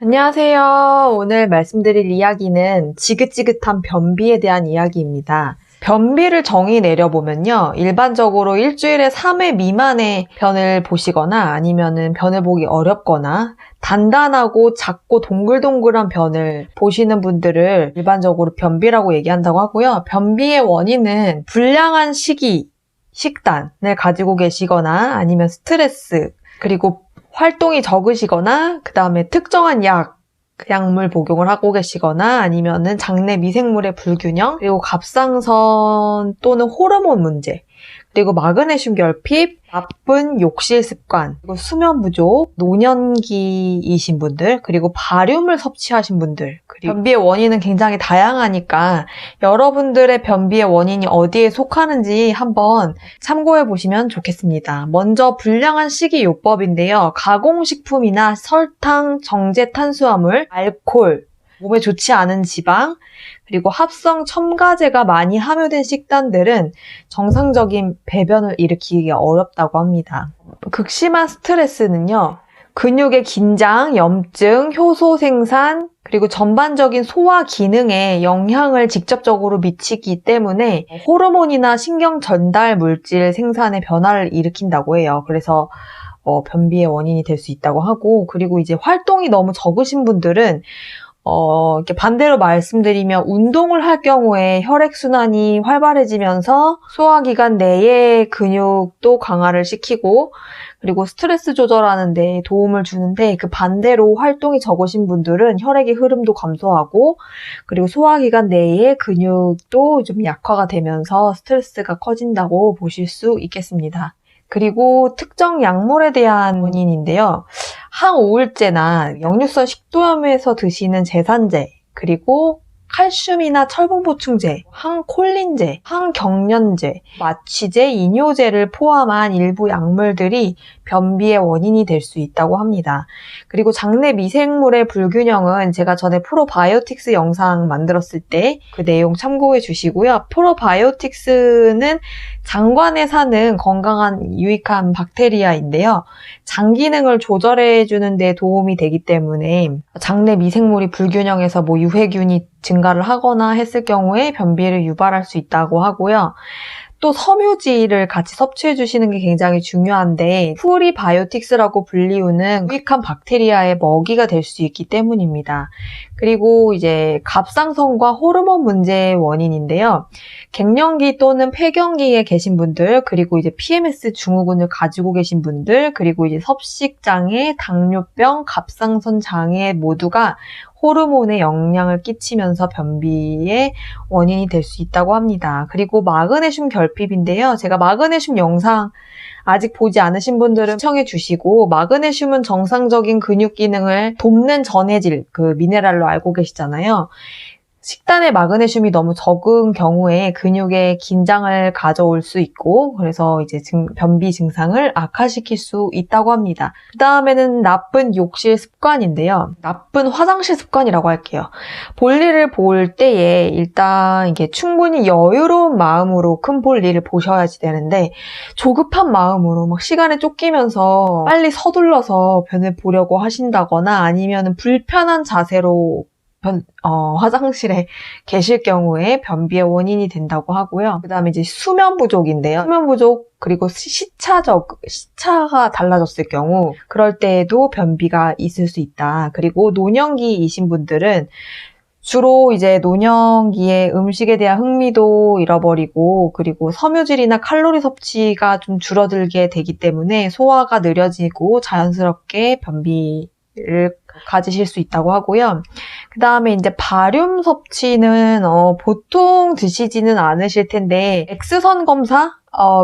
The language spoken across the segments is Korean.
안녕하세요. 오늘 말씀드릴 이야기는 지긋지긋한 변비에 대한 이야기입니다. 변비를 정의 내려보면요. 일반적으로 일주일에 3회 미만의 변을 보시거나 아니면은 변을 보기 어렵거나 단단하고 작고 동글동글한 변을 보시는 분들을 일반적으로 변비라고 얘기한다고 하고요. 변비의 원인은 불량한 식단을 가지고 계시거나 아니면 스트레스, 그리고 활동이 적으시거나 그 다음에 특정한 약물 복용을 하고 계시거나 아니면은 장내 미생물의 불균형, 그리고 갑상선 또는 호르몬 문제, 그리고 마그네슘 결핍, 나쁜 욕실 습관, 그리고 수면 부족, 노년기이신 분들, 그리고 바륨을 섭취하신 분들, 그리고 변비의 원인은 굉장히 다양하니까 여러분들의 변비의 원인이 어디에 속하는지 한번 참고해 보시면 좋겠습니다. 먼저 불량한 식이요법인데요. 가공식품이나 설탕, 정제 탄수화물, 알코올, 몸에 좋지 않은 지방, 그리고 합성 첨가제가 많이 함유된 식단들은 정상적인 배변을 일으키기 어렵다고 합니다. 극심한 스트레스는요, 근육의 긴장, 염증, 효소 생산, 그리고 전반적인 소화 기능에 영향을 직접적으로 미치기 때문에 호르몬이나 신경 전달 물질 생산의 변화를 일으킨다고 해요. 그래서 변비의 원인이 될 수 있다고 하고, 그리고 이제 활동이 너무 적으신 분들은 이렇게 반대로 말씀드리면 운동을 할 경우에 혈액순환이 활발해지면서 소화기관 내의 근육도 강화를 시키고, 그리고 스트레스 조절하는 데 도움을 주는데, 그 반대로 활동이 적으신 분들은 혈액의 흐름도 감소하고, 그리고 소화기관 내의 근육도 좀 약화가 되면서 스트레스가 커진다고 보실 수 있겠습니다. 그리고 특정 약물에 대한 원인인데요. 항우울제나 역류성 식도염에서 드시는 제산제, 그리고 칼슘이나 철분 보충제, 항콜린제, 항경련제, 마취제, 이뇨제를 포함한 일부 약물들이 변비의 원인이 될 수 있다고 합니다. 그리고 장내 미생물의 불균형은 제가 전에 프로바이오틱스 영상 만들었을 때 그 내용 참고해 주시고요. 프로바이오틱스는 장관에 사는 건강한 유익한 박테리아인데요. 장 기능을 조절해 주는 데 도움이 되기 때문에 장내 미생물이 불균형해서 유해균이 증가를 하거나 했을 경우에 변비를 유발할 수 있다고 하고요. 또 섬유질을 같이 섭취해 주시는 게 굉장히 중요한데, 프리바이오틱스라고 불리우는 유익한 박테리아의 먹이가 될 수 있기 때문입니다. 그리고 이제 갑상선과 호르몬 문제의 원인인데요. 갱년기 또는 폐경기에 계신 분들, 그리고 이제 PMS 증후군을 가지고 계신 분들, 그리고 이제 섭식장애, 당뇨병, 갑상선 장애 모두가 호르몬에 영향을 끼치면서 변비의 원인이 될 수 있다고 합니다. 그리고 마그네슘 결핍인데요. 제가 마그네슘 영상 아직 보지 않으신 분들은 시청해 주시고, 마그네슘은 정상적인 근육 기능을 돕는 전해질, 그 미네랄로 알고 계시잖아요. 식단에 마그네슘이 너무 적은 경우에 근육에 긴장을 가져올 수 있고, 그래서 이제 변비 증상을 악화시킬 수 있다고 합니다. 그 다음에는 나쁜 욕실 습관인데요. 나쁜 화장실 습관이라고 할게요. 볼일을 볼 때에 일단 이게 충분히 여유로운 마음으로 큰 볼일을 보셔야지 되는데, 조급한 마음으로 막 시간에 쫓기면서 빨리 서둘러서 변을 보려고 하신다거나 아니면 불편한 자세로 화장실에 계실 경우에 변비의 원인이 된다고 하고요. 그 다음에 이제 수면 부족인데요. 수면 부족, 그리고 시차가 달라졌을 경우, 그럴 때에도 변비가 있을 수 있다. 그리고 노년기이신 분들은 주로 이제 노년기에 음식에 대한 흥미도 잃어버리고, 그리고 섬유질이나 칼로리 섭취가 좀 줄어들게 되기 때문에 소화가 느려지고 자연스럽게 변비를 가지실 수 있다고 하고요. 그 다음에 이제 바륨 섭취는 보통 드시지는 않으실 텐데, X선 검사?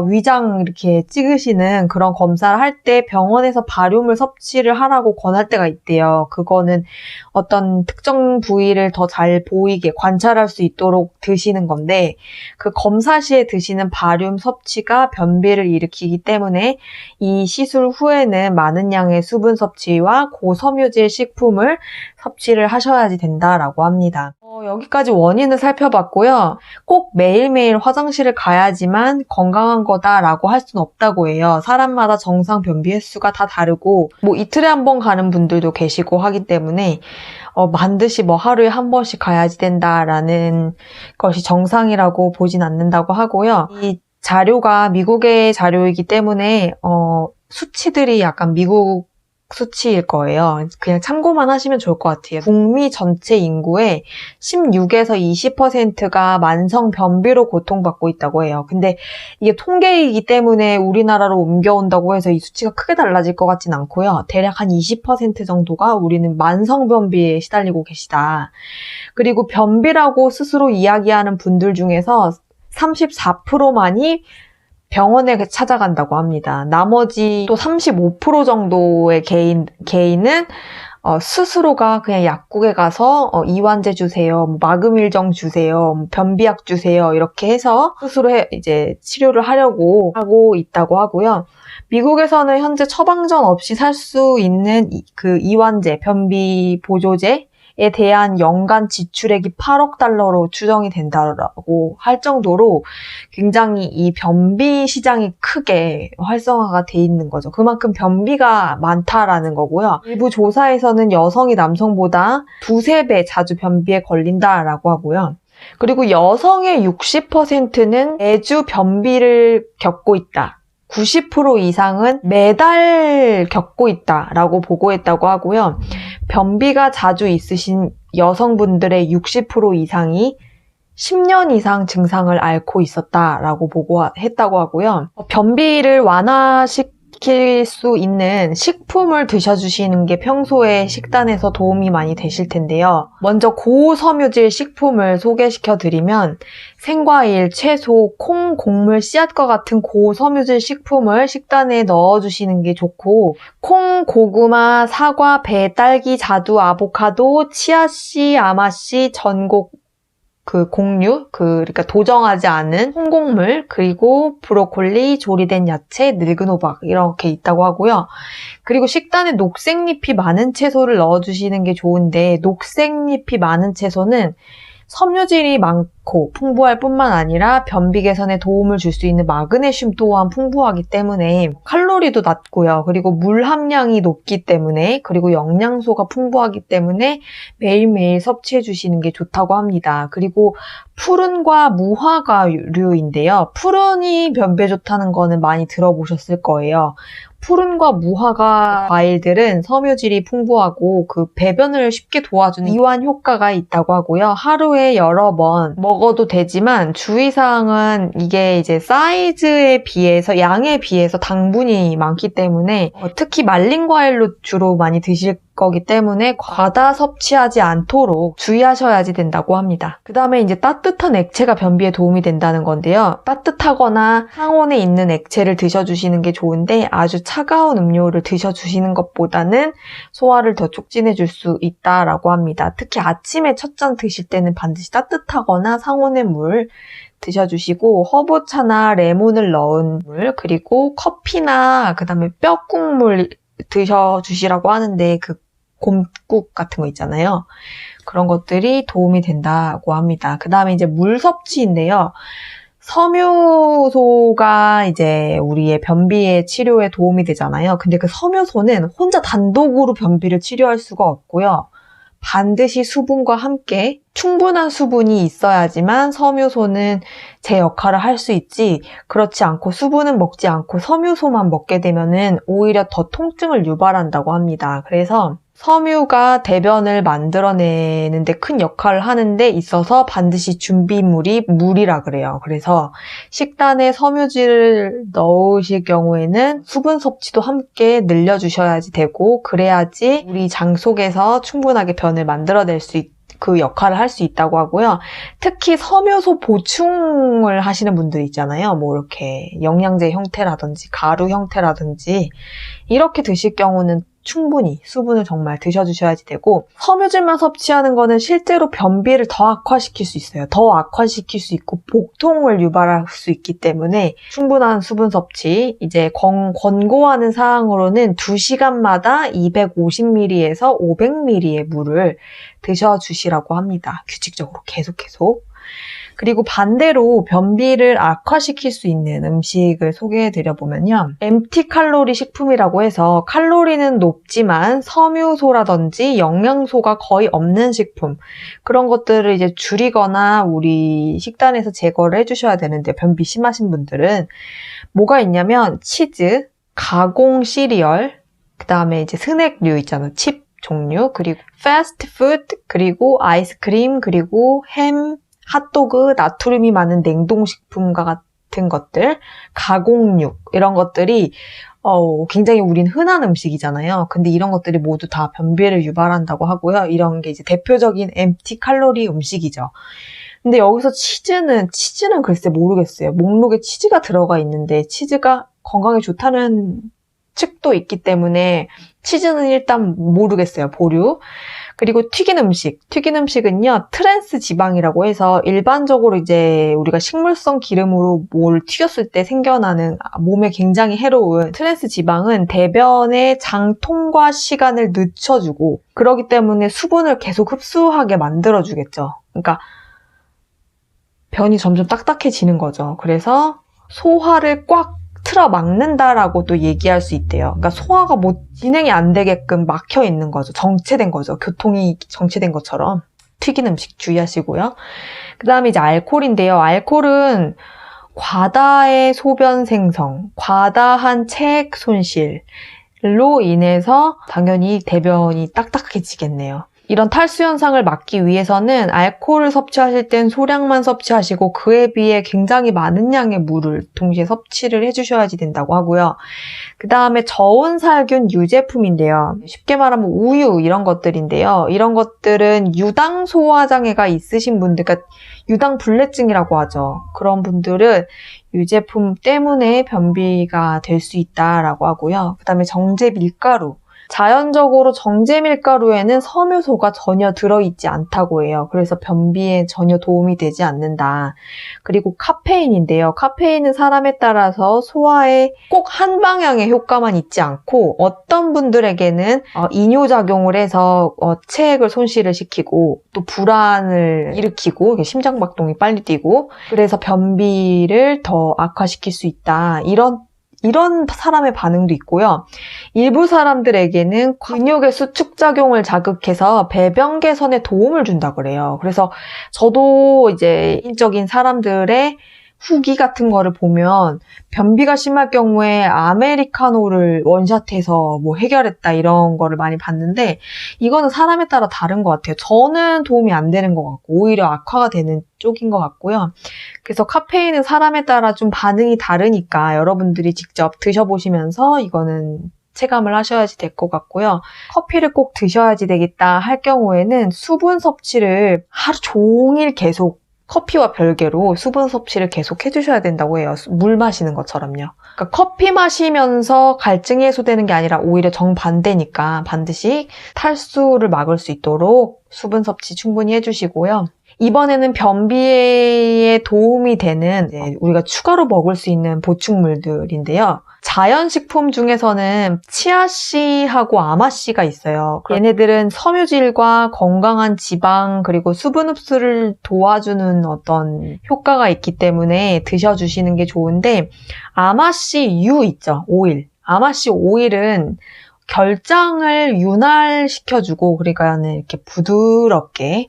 위장 이렇게 찍으시는 그런 검사를 할 때 병원에서 바륨을 섭취를 하라고 권할 때가 있대요. 그거는 어떤 특정 부위를 더 잘 보이게 관찰할 수 있도록 드시는 건데, 그 검사 시에 드시는 바륨 섭취가 변비를 일으키기 때문에 이 시술 후에는 많은 양의 수분 섭취와 고섬유질 식품을 섭취를 하셔야지 된다라고 합니다. 여기까지 원인을 살펴봤고요. 꼭 매일매일 화장실을 가야지만 건강한 거다라고 할 수는 없다고 해요. 사람마다 정상 변비 횟수가 다 다르고 이틀에 한 번 가는 분들도 계시고 하기 때문에 반드시 하루에 한 번씩 가야지 된다라는 것이 정상이라고 보진 않는다고 하고요. 이 자료가 미국의 자료이기 때문에 수치들이 약간 미국 수치일 거예요. 그냥 참고만 하시면 좋을 것 같아요. 북미 전체 인구의 16에서 20%가 만성 변비로 고통받고 있다고 해요. 근데 이게 통계이기 때문에 우리나라로 옮겨온다고 해서 이 수치가 크게 달라질 것 같진 않고요. 대략 한 20% 정도가 우리는 만성 변비에 시달리고 계시다. 그리고 변비라고 스스로 이야기하는 분들 중에서 34%만이 병원에 찾아간다고 합니다. 나머지 또 35% 정도의 개인은 스스로가 그냥 약국에 가서 이완제 주세요, 마금일정 주세요, 변비약 주세요 이렇게 해서 스스로 이제 치료를 하려고 하고 있다고 하고요. 미국에서는 현재 처방전 없이 살 수 있는 그 이완제, 변비 보조제 에 대한 연간 지출액이 8억 달러로 추정이 된다고 할 정도로 굉장히 이 변비 시장이 크게 활성화가 돼 있는 거죠. 그만큼 변비가 많다라는 거고요. 일부 조사에서는 여성이 남성보다 2~3배 자주 변비에 걸린다라고 하고요. 그리고 여성의 60%는 매주 변비를 겪고 있다. 90% 이상은 매달 겪고 있다라고 보고했다고 하고요. 변비가 자주 있으신 여성분들의 60% 이상이 10년 이상 증상을 앓고 있었다라고 보고했다고 하고요. 변비를 완화시킬 수 있는 식품을 드셔주시는 게 평소에 식단에서 도움이 많이 되실 텐데요. 먼저 고섬유질 식품을 소개시켜드리면 생과일, 채소, 콩, 곡물, 씨앗과 같은 고섬유질 식품을 식단에 넣어주시는 게 좋고 콩, 고구마, 사과, 배, 딸기, 자두, 아보카도, 치아씨, 아마씨, 전곡, 곡류, 그러니까 도정하지 않은 홍곡물, 그리고 브로콜리, 조리된 야채, 늙은 호박 이렇게 있다고 하고요. 그리고 식단에 녹색잎이 많은 채소를 넣어주시는 게 좋은데 녹색잎이 많은 채소는 섬유질이 많고 풍부할 뿐만 아니라 변비 개선에 도움을 줄 수 있는 마그네슘 또한 풍부하기 때문에 칼로리도 낮고요. 그리고 물 함량이 높기 때문에 그리고 영양소가 풍부하기 때문에 매일매일 섭취해 주시는 게 좋다고 합니다. 그리고 푸른과 무화과류인데요. 푸른이 변비에 좋다는 거는 많이 들어보셨을 거예요. 푸른과 무화과 과일들은 섬유질이 풍부하고 그 배변을 쉽게 도와주는 이완 효과가 있다고 하고요. 하루에 여러 번 먹어도 되지만 주의사항은 이게 이제 사이즈에 비해서 양에 비해서 당분이 많기 때문에 특히 말린 과일로 주로 많이 드실 거기 때문에 과다 섭취하지 않도록 주의하셔야지 된다고 합니다. 그 다음에 이제 따뜻한 액체가 변비에 도움이 된다는 건데요. 따뜻하거나 상온에 있는 액체를 드셔주시는 게 좋은데 아주 차가운 음료를 드셔주시는 것보다는 소화를 더 촉진해 줄 수 있다라고 합니다. 특히 아침에 첫 잔 드실 때는 반드시 따뜻하거나 상온의 물 드셔주시고 허브차나 레몬을 넣은 물 그리고 커피나 그 다음에 뼈국물 드셔주시라고 하는데 그 곰국 같은 거 있잖아요. 그런 것들이 도움이 된다고 합니다. 그 다음에 이제 물 섭취인데요. 섬유소가 이제 우리의 변비의 치료에 도움이 되잖아요. 근데 그 섬유소는 혼자 단독으로 변비를 치료할 수가 없고요. 반드시 수분과 함께 충분한 수분이 있어야지만 섬유소는 제 역할을 할 수 있지 그렇지 않고 수분은 먹지 않고 섬유소만 먹게 되면은 오히려 더 통증을 유발한다고 합니다. 그래서 섬유가 대변을 만들어내는 데 큰 역할을 하는 데 있어서 반드시 준비물이 물이라 그래요. 그래서 식단에 섬유질을 넣으실 경우에는 수분 섭취도 함께 늘려주셔야지 되고 그래야지 우리 장 속에서 충분하게 변을 만들어낼 수 그 역할을 할 수 있다고 하고요. 특히 섬유소 보충을 하시는 분들 있잖아요. 뭐 이렇게 영양제 형태라든지 가루 형태라든지 이렇게 드실 경우는 충분히 수분을 정말 드셔주셔야지 되고, 섬유질만 섭취하는 거는 실제로 변비를 더 악화시킬 수 있어요. 더 악화시킬 수 있고 복통을 유발할 수 있기 때문에 충분한 수분 섭취, 이제 권고하는 사항으로는 2시간마다 250ml에서 500ml의 물을 드셔주시라고 합니다. 규칙적으로 계속. 그리고 반대로 변비를 악화시킬 수 있는 음식을 소개해드려보면요. MT 칼로리 식품이라고 해서 칼로리는 높지만 섬유소라든지 영양소가 거의 없는 식품, 그런 것들을 이제 줄이거나 우리 식단에서 제거를 해주셔야 되는데, 변비 심하신 분들은 뭐가 있냐면 치즈, 가공 시리얼, 그 다음에 이제 스낵류 있잖아요. 칩 종류, 그리고 패스트푸드, 그리고 아이스크림, 그리고 햄, 핫도그, 나트륨이 많은 냉동식품과 같은 것들, 가공육, 이런 것들이 굉장히 우린 흔한 음식이잖아요. 근데 이런 것들이 모두 다 변비를 유발한다고 하고요. 이런 게 이제 대표적인 MT 칼로리 음식이죠. 근데 여기서 치즈는 글쎄 모르겠어요. 목록에 치즈가 들어가 있는데 치즈가 건강에 좋다는 측도 있기 때문에 치즈는 일단 모르겠어요. 보류. 그리고 튀긴 음식은요, 트랜스 지방이라고 해서 일반적으로 이제 우리가 식물성 기름으로 뭘 튀겼을 때 생겨나는 몸에 굉장히 해로운 트랜스 지방은 대변의 장 통과 시간을 늦춰주고, 그러기 때문에 수분을 계속 흡수하게 만들어주겠죠. 그러니까 변이 점점 딱딱해지는 거죠. 그래서 소화를 꽉 틀어 막는다라고 또 얘기할 수 있대요. 그러니까 소화가 진행이 안 되게끔 막혀 있는 거죠. 정체된 거죠. 교통이 정체된 것처럼. 튀긴 음식 주의하시고요. 그 다음에 이제 알코올인데요. 알코올은 과다의 소변 생성, 과다한 체액 손실로 인해서 당연히 대변이 딱딱해지겠네요. 이런 탈수 현상을 막기 위해서는 알코올을 섭취하실 땐 소량만 섭취하시고 그에 비해 굉장히 많은 양의 물을 동시에 섭취를 해주셔야지 된다고 하고요. 그 다음에 저온살균 유제품인데요. 쉽게 말하면 우유 이런 것들인데요. 이런 것들은 유당 소화장애가 있으신 분들, 그러니까 유당 불내증이라고 하죠. 그런 분들은 유제품 때문에 변비가 될 수 있다라고 하고요. 그 다음에 정제 밀가루. 자연적으로 정제 밀가루에는 섬유소가 전혀 들어있지 않다고 해요. 그래서 변비에 전혀 도움이 되지 않는다. 그리고 카페인인데요. 카페인은 사람에 따라서 소화에 꼭 한 방향의 효과만 있지 않고 어떤 분들에게는 이뇨작용을 해서 체액을 손실을 시키고 또 불안을 일으키고 심장박동이 빨리 뛰고 그래서 변비를 더 악화시킬 수 있다. 이런 사람의 반응도 있고요. 일부 사람들에게는 근육의 수축작용을 자극해서 배변 개선에 도움을 준다고 그래요. 그래서 저도 이제 인적인 사람들의 후기 같은 거를 보면 변비가 심할 경우에 아메리카노를 원샷해서 뭐 해결했다 이런 거를 많이 봤는데 이거는 사람에 따라 다른 것 같아요. 저는 도움이 안 되는 것 같고 오히려 악화가 되는 쪽인 것 같고요. 그래서 카페인은 사람에 따라 좀 반응이 다르니까 여러분들이 직접 드셔보시면서 이거는 체감을 하셔야지 될 것 같고요. 커피를 꼭 드셔야지 되겠다 할 경우에는 수분 섭취를 하루 종일 계속 커피와 별개로 수분 섭취를 계속 해주셔야 된다고 해요. 물 마시는 것처럼요. 그러니까 커피 마시면서 갈증이 해소되는 게 아니라 오히려 정반대니까 반드시 탈수를 막을 수 있도록 수분 섭취 충분히 해주시고요. 이번에는 변비에 도움이 되는 우리가 추가로 먹을 수 있는 보충물들인데요. 자연식품 중에서는 치아씨하고 아마씨가 있어요. 얘네들은 섬유질과 건강한 지방 그리고 수분 흡수를 도와주는 어떤 효과가 있기 때문에 드셔주시는 게 좋은데 아마씨 유 있죠. 오일. 아마씨 오일은 결장을 윤활시켜주고 그러니까 이렇게 부드럽게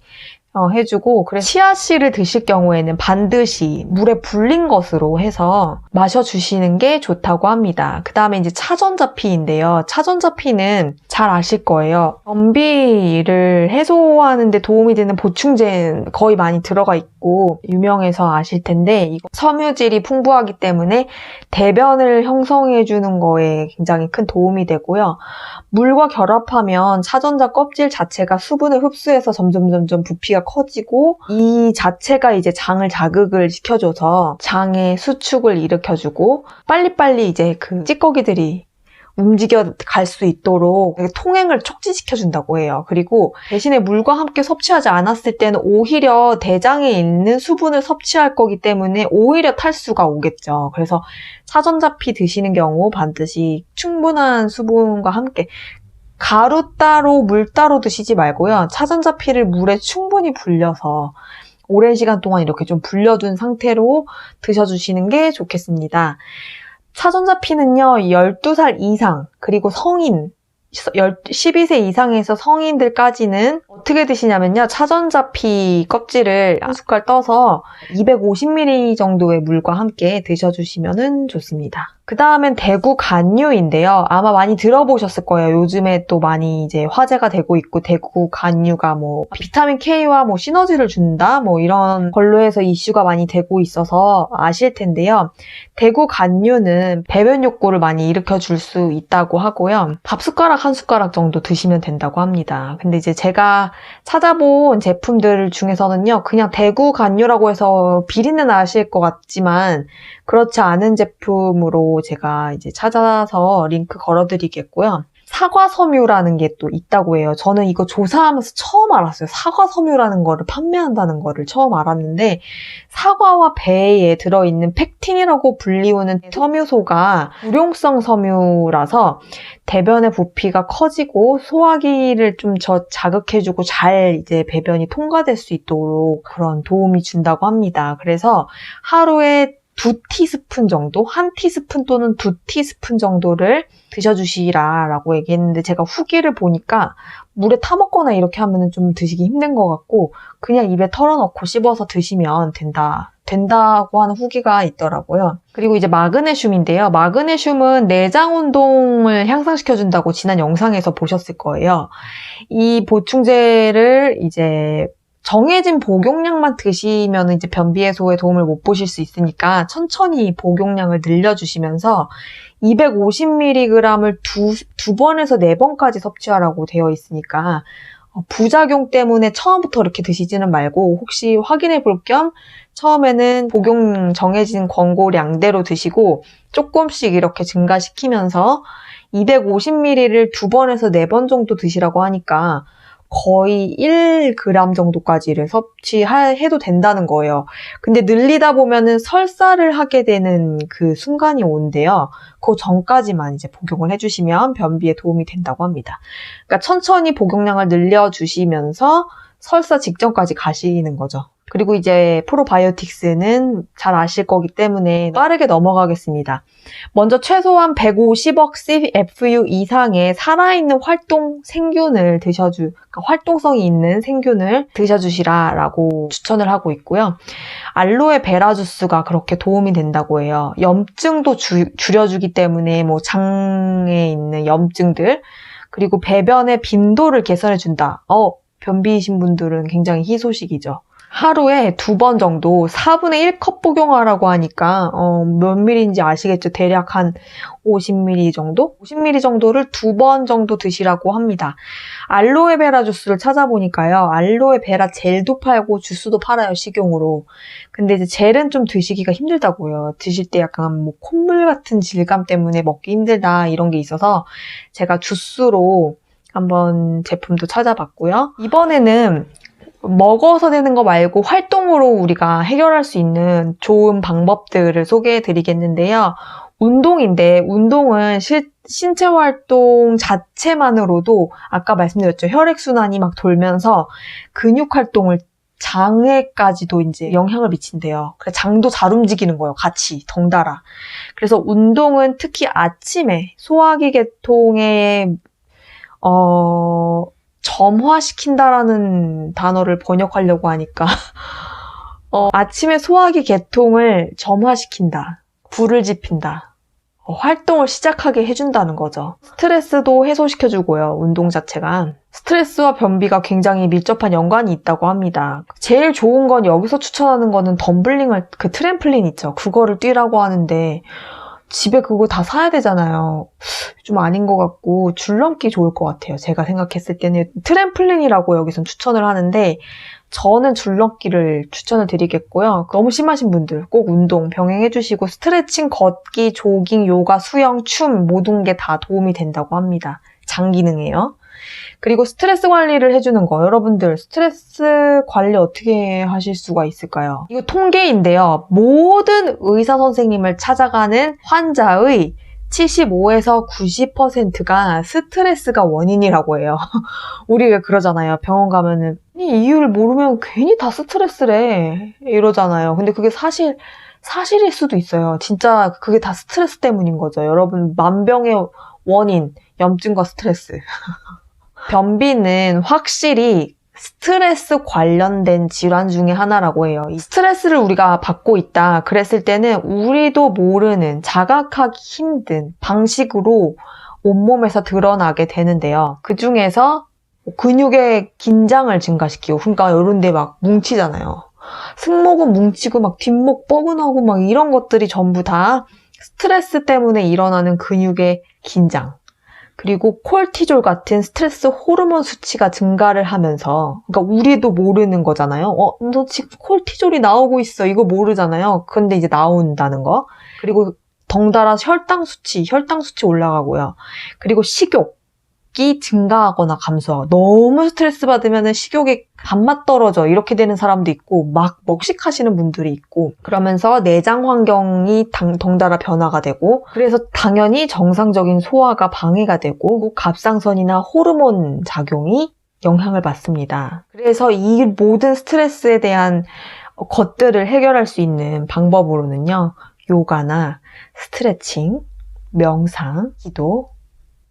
해주고 그래서 치아씨를 드실 경우에는 반드시 물에 불린 것으로 해서 마셔주시는 게 좋다고 합니다. 그 다음에 이제 차전자피인데요. 차전자피는 잘 아실 거예요. 변비를 해소하는 데 도움이 되는 보충제 거의 많이 들어가 있고 유명해서 아실 텐데 이거 섬유질이 풍부하기 때문에 대변을 형성해주는 거에 굉장히 큰 도움이 되고요. 물과 결합하면 차전자 껍질 자체가 수분을 흡수해서 점점 부피가 커지고 이 자체가 이제 장을 자극을 시켜줘서 장의 수축을 일으켜주고 빨리빨리 이제 그 찌꺼기들이 움직여 갈 수 있도록 통행을 촉진시켜준다고 해요. 그리고 대신에 물과 함께 섭취하지 않았을 때는 오히려 대장에 있는 수분을 섭취할 거기 때문에 오히려 탈수가 오겠죠. 그래서 차전자피 드시는 경우 반드시 충분한 수분과 함께 가루 따로 물 따로 드시지 말고요. 차전자피를 물에 충분히 불려서 오랜 시간 동안 이렇게 좀 불려둔 상태로 드셔주시는 게 좋겠습니다. 차전자피는요, 12살 이상, 그리고 성인, 12세 이상에서 성인들까지는 어떻게 드시냐면요, 차전자피 껍질을 한 숟갈 떠서 250ml 정도의 물과 함께 드셔주시면 좋습니다. 그 다음엔 대구 간유인데요. 아마 많이 들어보셨을 거예요. 요즘에 또 많이 이제 화제가 되고 있고, 대구 간유가 뭐 비타민 K와 뭐 시너지를 준다, 뭐 이런 걸로 해서 이슈가 많이 되고 있어서 아실 텐데요. 대구 간유는 배변 욕구를 많이 일으켜 줄 수 있다고 하고요. 밥 숟가락 한 숟가락 정도 드시면 된다고 합니다. 근데 이제 제가 찾아본 제품들 중에서는요, 그냥 대구 간유라고 해서 비린내 나실 것 같지만 그렇지 않은 제품으로 제가 이제 찾아서 링크 걸어드리겠고요. 사과섬유라는 게 또 있다고 해요. 저는 이거 조사하면서 처음 알았어요. 사과섬유라는 거를 판매한다는 거를 처음 알았는데, 사과와 배에 들어있는 펙틴이라고 불리우는 섬유소가 불용성 섬유라서 대변의 부피가 커지고 소화기를 좀 자극해주고 잘 이제 배변이 통과될 수 있도록 그런 도움이 준다고 합니다. 그래서 하루에 2티스푼 정도, 1티스푼 또는 2티스푼 정도를 드셔주시라라고 얘기했는데, 제가 후기를 보니까 물에 타먹거나 이렇게 하면 좀 드시기 힘든 것 같고 그냥 입에 털어넣고 씹어서 드시면 된다고 하는 후기가 있더라고요. 그리고 이제 마그네슘인데요. 마그네슘은 내장 운동을 향상시켜준다고 지난 영상에서 보셨을 거예요. 이 보충제를 이제 정해진 복용량만 드시면 이제 변비 해소에 도움을 못 보실 수 있으니까 천천히 복용량을 늘려주시면서 250mg을 두 번에서 4번까지 섭취하라고 되어 있으니까 부작용 때문에 처음부터 이렇게 드시지는 말고 혹시 확인해 볼 겸 처음에는 복용 정해진 권고량대로 드시고 조금씩 이렇게 증가시키면서 250ml를 2번에서 4번 정도 드시라고 하니까 거의 1g 정도까지를 섭취해도 된다는 거예요. 근데 늘리다 보면은 설사를 하게 되는 그 순간이 온대요. 그 전까지만 이제 복용을 해주시면 변비에 도움이 된다고 합니다. 그러니까 천천히 복용량을 늘려주시면서 설사 직전까지 가시는 거죠. 그리고 이제 프로바이오틱스는 잘 아실 거기 때문에 빠르게 넘어가겠습니다. 먼저 최소한 150억 CFU 이상의 살아있는 생균을 그러니까 활동성이 있는 생균을 드셔주시라라고 추천을 하고 있고요. 알로에 베라 주스가 그렇게 도움이 된다고 해요. 염증도 줄여주기 때문에 뭐 장에 있는 염증들, 그리고 배변의 빈도를 개선해준다. 변비이신 분들은 굉장히 희소식이죠. 하루에 2번 정도 4분의 1컵 복용하라고 하니까 몇 밀리인지 아시겠죠? 대략 한 50ml 정도? 50ml 정도를 2번 정도 드시라고 합니다. 알로에베라 주스를 찾아보니까요. 알로에베라 젤도 팔고 주스도 팔아요, 식용으로. 근데 이제 젤은 좀 드시기가 힘들다고요. 드실 때 약간 뭐 콧물 같은 질감 때문에 먹기 힘들다 이런 게 있어서 제가 주스로 한번 제품도 찾아봤고요. 이번에는 먹어서 되는 거 말고 활동으로 우리가 해결할 수 있는 좋은 방법들을 소개해 드리겠는데요. 운동인데, 운동은 신체 활동 자체만으로도 아까 말씀드렸죠. 혈액순환이 막 돌면서 근육 활동을 장에까지도 이제 영향을 미친대요. 그래서 장도 잘 움직이는 거예요. 같이 덩달아. 그래서 운동은 특히 아침에 소화기 계통에 점화시킨다라는 단어를 번역하려고 하니까 아침에 소화기 계통을 점화시킨다, 불을 지핀다, 활동을 시작하게 해준다는 거죠. 스트레스도 해소시켜주고요. 운동 자체가 스트레스와 변비가 굉장히 밀접한 연관이 있다고 합니다. 제일 좋은 건 여기서 추천하는 거는 덤블링을, 그 트램플린 있죠. 그거를 뛰라고 하는데 집에 그거 다 사야 되잖아요. 좀 아닌 것 같고 줄넘기 좋을 것 같아요. 제가 생각했을 때는 트램플린이라고 여기선 추천을 하는데 저는 줄넘기를 추천을 드리겠고요. 너무 심하신 분들 꼭 운동 병행해 주시고 스트레칭, 걷기, 조깅, 요가, 수영, 춤 모든 게 다 도움이 된다고 합니다. 장기능이에요. 그리고 스트레스 관리를 해주는 거. 여러분들 스트레스 관리 어떻게 하실 수가 있을까요? 이거 통계인데요. 모든 의사 선생님을 찾아가는 환자의 75에서 90%가 스트레스가 원인이라고 해요. 우리 왜 그러잖아요. 병원 가면은 이유를 모르면 괜히 다 스트레스래 이러잖아요. 근데 그게 사실일 수도 있어요. 진짜 그게 다 스트레스 때문인 거죠. 여러분 만병의 원인, 염증과 스트레스. 변비는 확실히 스트레스 관련된 질환 중에 하나라고 해요. 이 스트레스를 우리가 받고 있다 그랬을 때는 우리도 모르는 자각하기 힘든 방식으로 온몸에서 드러나게 되는데요. 그 중에서 근육의 긴장을 증가시키고 그러니까 이런 데 막 뭉치잖아요. 승모근 뭉치고 막 뒷목 뻐근하고 막 이런 것들이 전부 다 스트레스 때문에 일어나는 근육의 긴장. 그리고 콜티졸 같은 스트레스 호르몬 수치가 증가를 하면서 그러니까 우리도 모르는 거잖아요. 너 지금 콜티졸이 나오고 있어. 이거 모르잖아요. 근데 이제 나온다는 거. 그리고 덩달아 혈당 수치 올라가고요. 그리고 식욕이 증가하거나 감소하고 너무 스트레스 받으면 식욕이 밥맛 떨어져 이렇게 되는 사람도 있고 막 먹식하시는 분들이 있고 그러면서 내장 환경이 덩달아 변화가 되고 그래서 당연히 정상적인 소화가 방해가 되고 갑상선이나 호르몬 작용이 영향을 받습니다. 그래서 이 모든 스트레스에 대한 것들을 해결할 수 있는 방법으로는요. 요가나 스트레칭, 명상, 기도,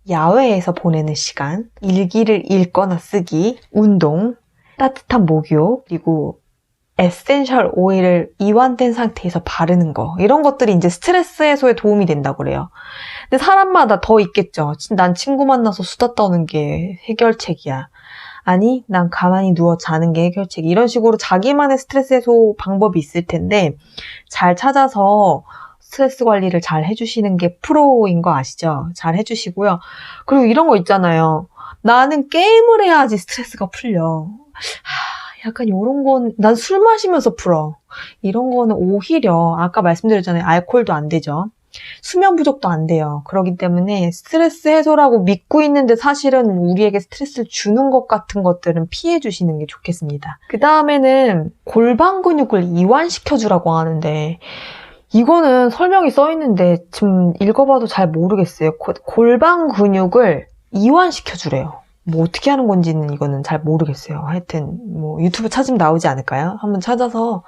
야외에서 보내는 시간, 일기를 읽거나 쓰기, 운동, 따뜻한 목욕, 그리고 에센셜 오일을 이완된 상태에서 바르는 거 이런 것들이 이제 스트레스 해소에 도움이 된다고 그래요. 근데 사람마다 더 있겠죠. 난 친구 만나서 수다 떠는 게 해결책이야. 아니, 난 가만히 누워 자는 게 해결책. 이런 식으로 자기만의 스트레스 해소 방법이 있을 텐데 잘 찾아서 스트레스 관리를 잘 해주시는 게 프로인 거 아시죠? 잘 해주시고요. 그리고 이런 거 있잖아요. 나는 게임을 해야지 스트레스가 풀려. 약간 이런 건 난 술 마시면서 풀어. 이런 거는 오히려 아까 말씀드렸잖아요. 알코올도 안 되죠. 수면 부족도 안 돼요. 그렇기 때문에 스트레스 해소라고 믿고 있는데 사실은 우리에게 스트레스를 주는 것 같은 것들은 피해 주시는 게 좋겠습니다. 그 다음에는 골반 근육을 이완시켜 주라고 하는데 이거는 설명이 써 있는데 지금 읽어봐도 잘 모르겠어요. 골반 근육을 이완시켜 주래요. 뭐 어떻게 하는 건지는 이거는 잘 모르겠어요. 하여튼 뭐 유튜브 찾으면 나오지 않을까요? 한번 찾아서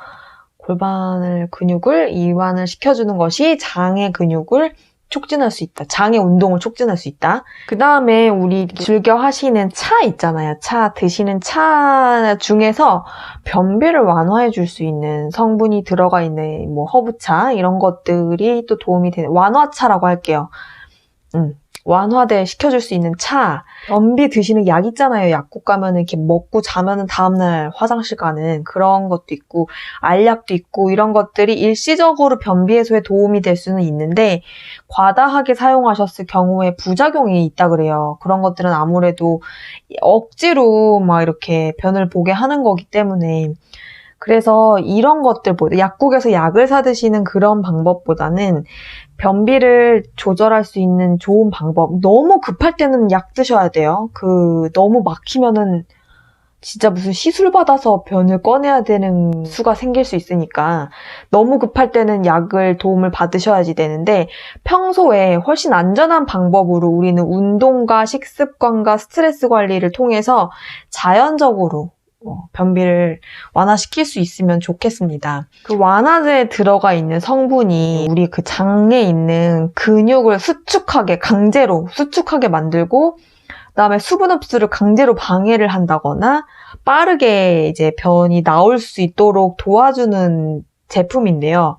골반 근육을 이완을 시켜주는 것이 장의 근육을 촉진할 수 있다. 장의 운동을 촉진할 수 있다. 그 다음에 우리 즐겨 하시는 차 있잖아요. 드시는 차 중에서 변비를 완화해 줄 수 있는 성분이 들어가 있는 뭐 허브차 이런 것들이 또 도움이 되는 완화차라고 할게요. 완화돼 시켜줄 수 있는 차, 변비 드시는 약 있잖아요. 약국 가면은 이렇게 먹고 자면은 다음날 화장실 가는 그런 것도 있고, 알약도 있고, 이런 것들이 일시적으로 변비 해소에 도움이 될 수는 있는데, 과다하게 사용하셨을 경우에 부작용이 있다 그래요. 그런 것들은 아무래도 억지로 막 이렇게 변을 보게 하는 거기 때문에, 그래서 이런 것들보다 약국에서 약을 사 드시는 그런 방법보다는 변비를 조절할 수 있는 좋은 방법. 너무 급할 때는 약 드셔야 돼요. 너무 막히면은 진짜 무슨 시술 받아서 변을 꺼내야 되는 수가 생길 수 있으니까 너무 급할 때는 약을 도움을 받으셔야지 되는데 평소에 훨씬 안전한 방법으로 우리는 운동과 식습관과 스트레스 관리를 통해서 자연적으로 변비를 완화시킬 수 있으면 좋겠습니다. 그 완화제에 들어가 있는 성분이 우리 그 장에 있는 근육을 강제로 수축하게 만들고 그다음에 수분 흡수를 강제로 방해를 한다거나 빠르게 이제 변이 나올 수 있도록 도와주는 제품인데요.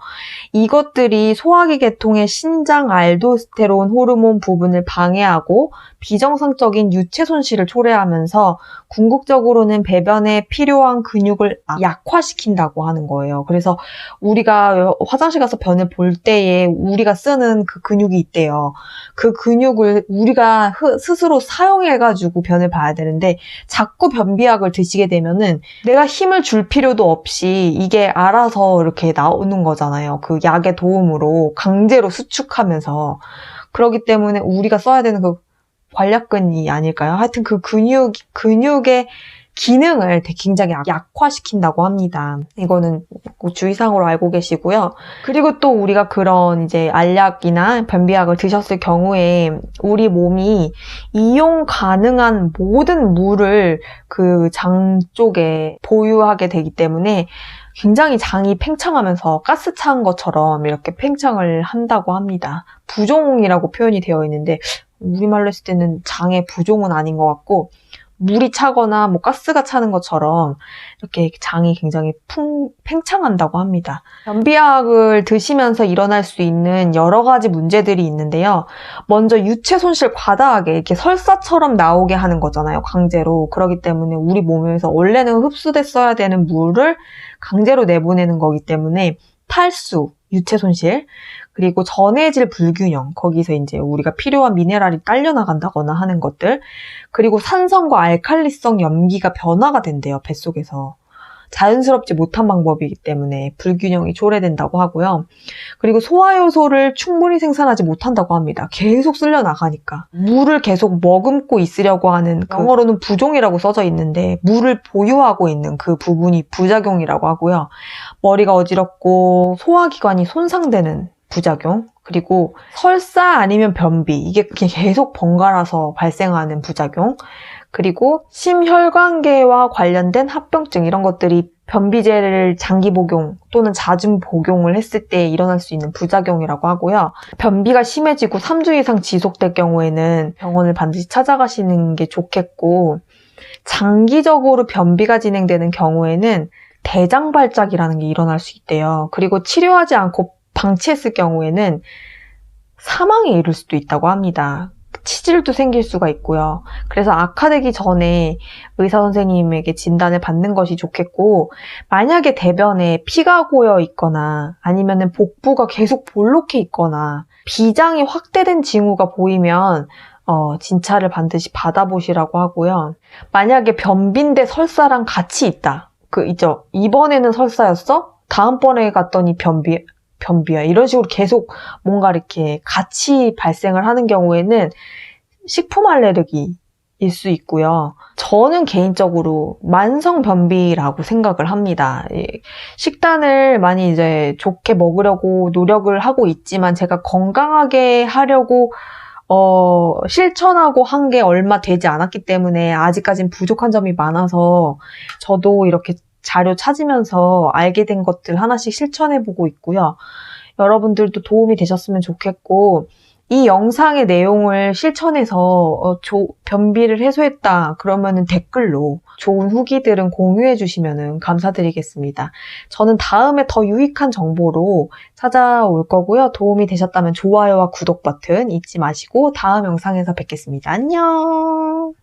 이것들이 소화기 계통의 신장 알도스테론 호르몬 부분을 방해하고 비정상적인 유체 손실을 초래하면서 궁극적으로는 배변에 필요한 근육을 약화시킨다고 하는 거예요. 그래서 우리가 화장실 가서 변을 볼 때에 우리가 쓰는 그 근육이 있대요. 그 근육을 우리가 스스로 사용해가지고 변을 봐야 되는데 자꾸 변비약을 드시게 되면은 내가 힘을 줄 필요도 없이 이게 알아서 이렇게 나오는 거잖아요. 그 약의 도움으로 강제로 수축하면서. 그렇기 때문에 우리가 써야 되는 그 관략근이 아닐까요? 하여튼 그 근육의 기능을 굉장히 약화시킨다고 합니다. 이거는 주의사항으로 알고 계시고요. 그리고 또 우리가 그런 이제 알약이나 변비약을 드셨을 경우에 우리 몸이 이용 가능한 모든 물을 그 장 쪽에 보유하게 되기 때문에 굉장히 장이 팽창하면서 가스 차은 것처럼 이렇게 팽창을 한다고 합니다. 부종이라고 표현이 되어 있는데 우리말로 했을 때는 장의 부종은 아닌 것 같고 물이 차거나 뭐 가스가 차는 것처럼 이렇게 장이 굉장히 팽창한다고 합니다. 변비약을 드시면서 일어날 수 있는 여러 가지 문제들이 있는데요. 먼저 유체 손실 과다하게 이렇게 설사처럼 나오게 하는 거잖아요. 강제로. 그렇기 때문에 우리 몸에서 원래는 흡수됐어야 되는 물을 강제로 내보내는 거기 때문에 탈수, 유체 손실, 그리고 전해질 불균형, 거기서 이제 우리가 필요한 미네랄이 딸려나간다거나 하는 것들, 그리고 산성과 알칼리성 염기가 변화가 된대요, 뱃속에서. 자연스럽지 못한 방법이기 때문에 불균형이 초래된다고 하고요. 그리고 소화효소를 충분히 생산하지 못한다고 합니다. 계속 쓸려 나가니까. 물을 계속 머금고 있으려고 하는, 영어로는 부종이라고 써져 있는데 물을 보유하고 있는 그 부분이 부작용이라고 하고요. 머리가 어지럽고 소화기관이 손상되는 부작용, 그리고 설사 아니면 변비, 이게 계속 번갈아서 발생하는 부작용, 그리고 심혈관계와 관련된 합병증, 이런 것들이 변비제를 장기 복용 또는 잦은 복용을 했을 때 일어날 수 있는 부작용이라고 하고요. 변비가 심해지고 3주 이상 지속될 경우에는 병원을 반드시 찾아가시는 게 좋겠고, 장기적으로 변비가 진행되는 경우에는 대장 발작이라는 게 일어날 수 있대요. 그리고 치료하지 않고 방치했을 경우에는 사망에 이를 수도 있다고 합니다. 치질도 생길 수가 있고요. 그래서 악화되기 전에 의사 선생님에게 진단을 받는 것이 좋겠고, 만약에 대변에 피가 고여 있거나 아니면은 복부가 계속 볼록해 있거나 비장이 확대된 징후가 보이면 진찰을 반드시 받아보시라고 하고요. 만약에 변비인데 설사랑 같이 있다. 있죠. 이번에는 설사였어? 다음번에 갔더니 변비야. 이런 식으로 계속 뭔가 이렇게 같이 발생을 하는 경우에는 식품 알레르기일 수 있고요. 저는 개인적으로 만성 변비라고 생각을 합니다. 식단을 많이 이제 좋게 먹으려고 노력을 하고 있지만 제가 건강하게 하려고 실천하고 한 게 얼마 되지 않았기 때문에 아직까진 부족한 점이 많아서 저도 이렇게 자료 찾으면서 알게 된 것들 하나씩 실천해보고 있고요. 여러분들도 도움이 되셨으면 좋겠고, 이 영상의 내용을 실천해서 변비를 해소했다 그러면은 댓글로 좋은 후기들은 공유해 주시면 감사드리겠습니다. 저는 다음에 더 유익한 정보로 찾아올 거고요. 도움이 되셨다면 좋아요와 구독 버튼 잊지 마시고 다음 영상에서 뵙겠습니다. 안녕.